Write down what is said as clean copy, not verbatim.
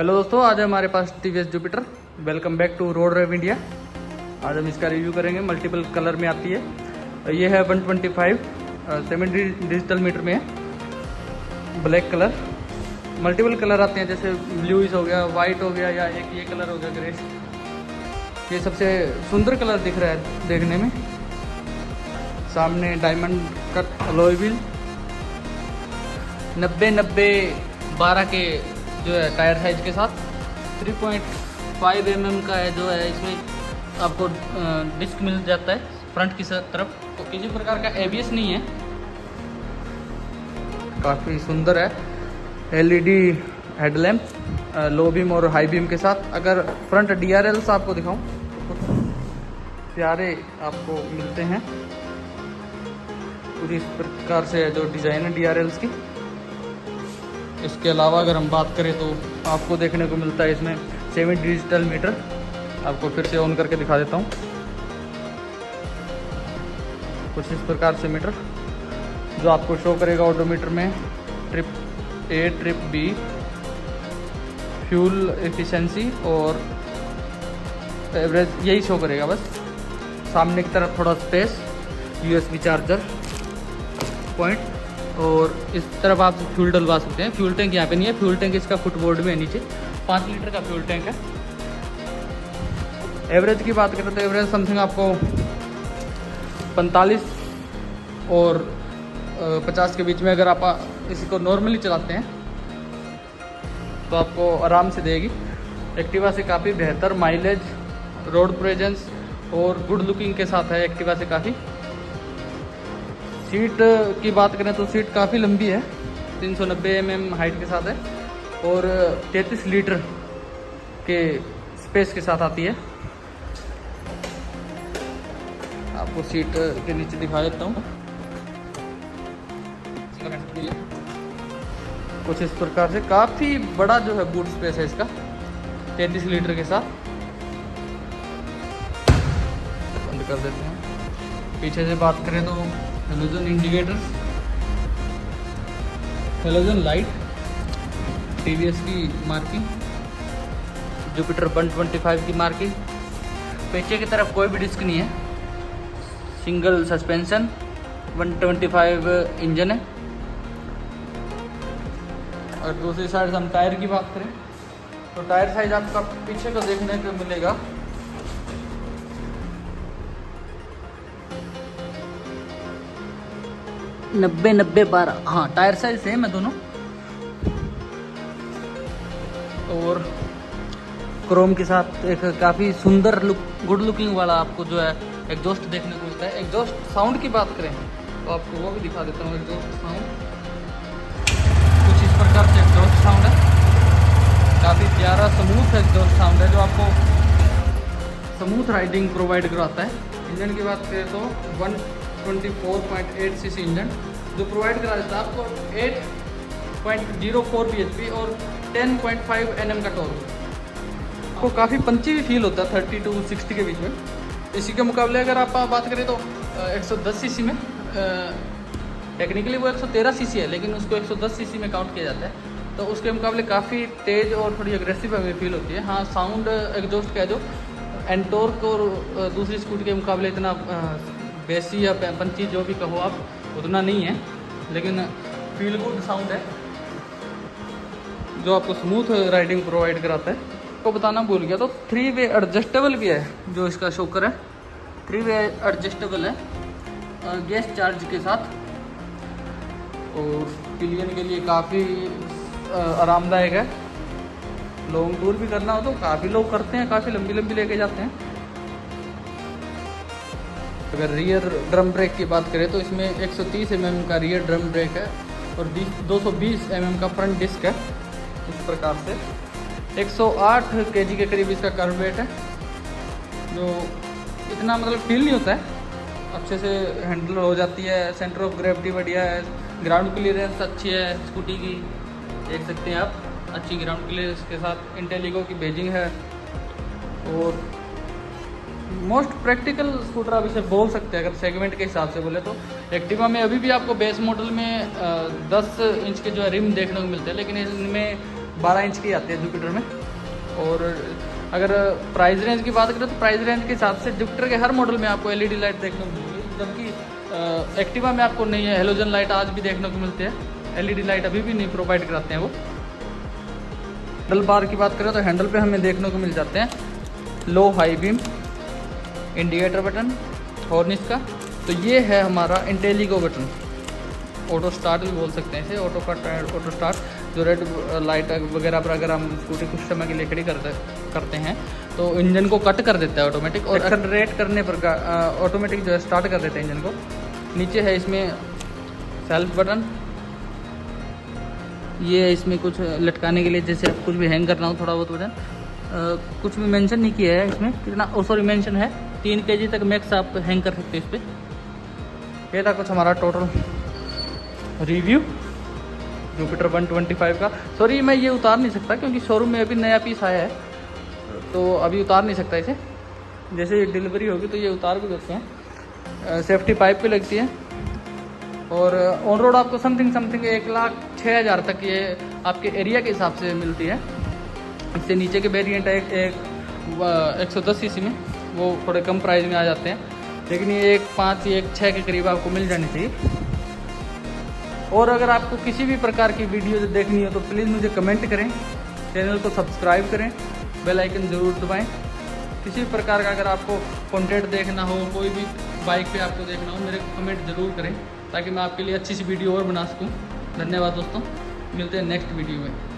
Hello दोस्तों, आज हमारे पास TVS Jupiter. Welcome back to road rev India. आज हम इसका रिव्यू करेंगे। मल्टीपल कलर में आती है। ये है 125 सेमी डिजिटल मीटर में है। ब्लैक कलर, मल्टीपल कलर आते हैं, जैसे ब्लूइश हो गया, वाइट हो गया, या एक ये कलर हो गया ग्रे। ये सबसे सुंदर कलर दिख रहा है देखने में। सामने डायमंड कट अलॉय व्हील, 90-90-12 के जो है टायर साइज के साथ, 3.5 mm का है जो है। इसमें आपको डिस्क मिल जाता है फ्रंट की तरफ। तो किसी प्रकार का ABS नहीं है। काफ़ी सुंदर है। LED हेडलैम्प, लो बीम और हाई बीम के साथ। अगर फ्रंट DRLs आपको दिखाऊं तो प्यारे आपको मिलते हैं। पूरी इस प्रकार से जो डिज़ाइन है DRLs की। इसके अलावा अगर हम बात करें तो आपको देखने को मिलता है इसमें सेमी डिजिटल मीटर। आपको फिर से ऑन करके दिखा देता हूँ। कुछ इस प्रकार से मीटर जो आपको शो करेगा ऑडोमीटर में trip A, trip B, fuel efficiency और एवरेज, यही शो करेगा बस। सामने की तरफ थोड़ा स्पेस, USB चार्जर पॉइंट, और इस तरफ आप फ्यूल डलवा सकते हैं। फ्यूल टैंक यहाँ पे नहीं है। फ्यूल टैंक इसका फुटबोर्ड में है नीचे। 5 लीटर का फ्यूल टैंक है। एवरेज की बात करें तो एवरेज समथिंग आपको 45 और 50 के बीच में, अगर आप इसको नॉर्मली चलाते हैं तो आपको आराम से देगी। एक्टिवा से काफ़ी बेहतर माइलेज, रोड प्रेजेंस और गुड लुकिंग के साथ है एक्टिवा से काफ़ी। सीट की बात करें तो सीट काफ़ी लंबी है, 390 mm हाइट के साथ है और 33 लीटर के स्पेस के साथ आती है। आपको सीट के नीचे दिखा देता हूँ। कुछ इस प्रकार से काफ़ी बड़ा जो है बूट स्पेस है इसका, 33 लीटर के साथ। बंद कर देते हैं। पीछे से बात करें तो halogen indicators, halogen light, TVS की मार्किंग, जुपिटर 125 की मार्किंग। पीछे की तरफ कोई भी डिस्क नहीं है। सिंगल सस्पेंशन, 125 इंजन है। और दूसरी साइड से हम टायर की बात करें तो टायर साइज आपका पीछे को देखने को मिलेगा 90-90-12। हाँ, टायर साइज सेम है दोनों। और क्रोम के साथ एक काफ़ी सुंदर लुक, गुड लुकिंग वाला आपको जो है एग्जॉस्ट देखने को मिलता है। एग्जॉस्ट साउंड की बात करें तो आपको वो भी दिखा देता हूँ। एग्जॉस्ट साउंड कुछ इस प्रकार से एग्जॉस्ट साउंड है। काफ़ी प्यारा स्मूथ एग्जॉस्ट साउंड है जो आपको स्मूथ राइडिंग प्रोवाइड कराता है। इंजन की बात करें तो 124.8 cc इंजन जो प्रोवाइड करा देता है आपको 8.04 bhp और 10.5 Nm का टॉर्क। आपको काफ़ी पंची भी फील होता है 30 to 60 के बीच में। इसी के मुकाबले अगर आप बात करें तो 110 cc में, टेक्निकली वो 113 cc है लेकिन उसको 110 cc में काउंट किया जाता है। तो उसके मुकाबले काफ़ी तेज़ और थोड़ी अग्रेसिव हमें फील होती है। हाँ, साउंड एग्जॉस्ट का जो एंटोर्क और दूसरी स्कूटी के मुकाबले इतना बेसी या पंची जो भी कहो आप, उतना नहीं है, लेकिन फील गुड साउंड है जो आपको स्मूथ राइडिंग प्रोवाइड कराता है। आपको बताना भूल गया तो 3 वे एडजस्टेबल भी है जो इसका शोकर है। 3 वे एडजस्टेबल है गैस चार्ज के साथ, और पिलियन के लिए काफ़ी आरामदायक है। लॉन्ग टूर भी करना हो तो काफ़ी लोग करते हैं, काफ़ी लंबी लंबी लेके जाते हैं। अगर रियर ड्रम ब्रेक की बात करें तो इसमें 130 mm का रियर ड्रम ब्रेक है और 220 mm का फ्रंट डिस्क है। इस प्रकार से 108 kg के करीब इसका कर्व वेट है, जो इतना मतलब फील नहीं होता है। अच्छे से हैंडल हो जाती है। सेंटर ऑफ ग्रेविटी बढ़िया है। ग्राउंड क्लियरेंस अच्छी है स्कूटी की, देख सकते हैं आप। अच्छी ग्राउंड क्लियरेंस के साथ इंटेलिगो की बेजिंग है। और मोस्ट प्रैक्टिकल स्कूटर आप इसे बोल सकते हैं अगर सेगमेंट के हिसाब से बोले तो। एक्टिवा में अभी भी आपको बेस मॉडल में 10 इंच के जो है रिम देखने को मिलते हैं, लेकिन इनमें 12 इंच की आती है जुपिटर में। और अगर प्राइस रेंज की बात करें तो प्राइस रेंज के हिसाब से जुपिटर के हर मॉडल में आपको एलईडी लाइट देखने को मिलेगी, जबकि एक्टिवा में आपको नहीं है। हेलोजन लाइट आज भी देखने को मिलती है, एलईडी लाइट अभी भी नहीं प्रोवाइड कराते हैं वो। हैंडल बार की बात करें तो हैंडल पे हमें देखने को मिल जाते हैं low high beam, indicator button, horn इसका। तो ये है हमारा इंटेलिगो बटन, ऑटो स्टार्ट भी बोल सकते हैं इसे, ऑटो स्टार्ट, जो रेड लाइट वगैरह पर अगर हम स्कूटी कुछ समय के लिए खड़ी करते हैं तो इंजन को कट कर देता है ऑटोमेटिक, और एक्सेलरेट करने पर ऑटोमेटिक जो है स्टार्ट कर देता है इंजन को। नीचे है इसमें सेल्फ बटन, ये है इसमें कुछ लटकाने के लिए, जैसे आप कुछ भी हैंग करना हो थोड़ा बहुत वजन, कुछ भी मेंशन नहीं किया है इसमें कितना, सॉरी मेंशन है 3 kg तक मैक्स आप हैंग कर सकते हैं इस पर। ये था कुछ हमारा टोटल रिव्यू जुपिटर 125 का। सॉरी मैं ये उतार नहीं सकता क्योंकि शोरूम में अभी नया पीस आया है, तो अभी उतार नहीं सकता इसे। जैसे ये डिलीवरी होगी तो ये उतार भी देते हैं। सेफ्टी पाइप पे लगती है, और ऑन रोड आपको समथिंग 1,06,000 तक ये आपके एरिया के हिसाब से मिलती है। इससे नीचे के वेरिएंट है एक 110 सीसी में, वो थोड़े कम प्राइस में आ जाते हैं, लेकिन ये 1,5 या 1,6 के करीब आपको मिल जानी चाहिए। और अगर आपको किसी भी प्रकार की वीडियो देखनी हो तो प्लीज़ मुझे कमेंट करें, चैनल को सब्सक्राइब करें, बेल आइकन ज़रूर दबाएं। किसी भी प्रकार का अगर आपको कंटेंट देखना हो, कोई भी बाइक पे आपको देखना हो, मेरे को कमेंट ज़रूर करें ताकि मैं आपके लिए अच्छी सी वीडियो और बना सकूं। धन्यवाद दोस्तों, मिलते हैं नेक्स्ट वीडियो में।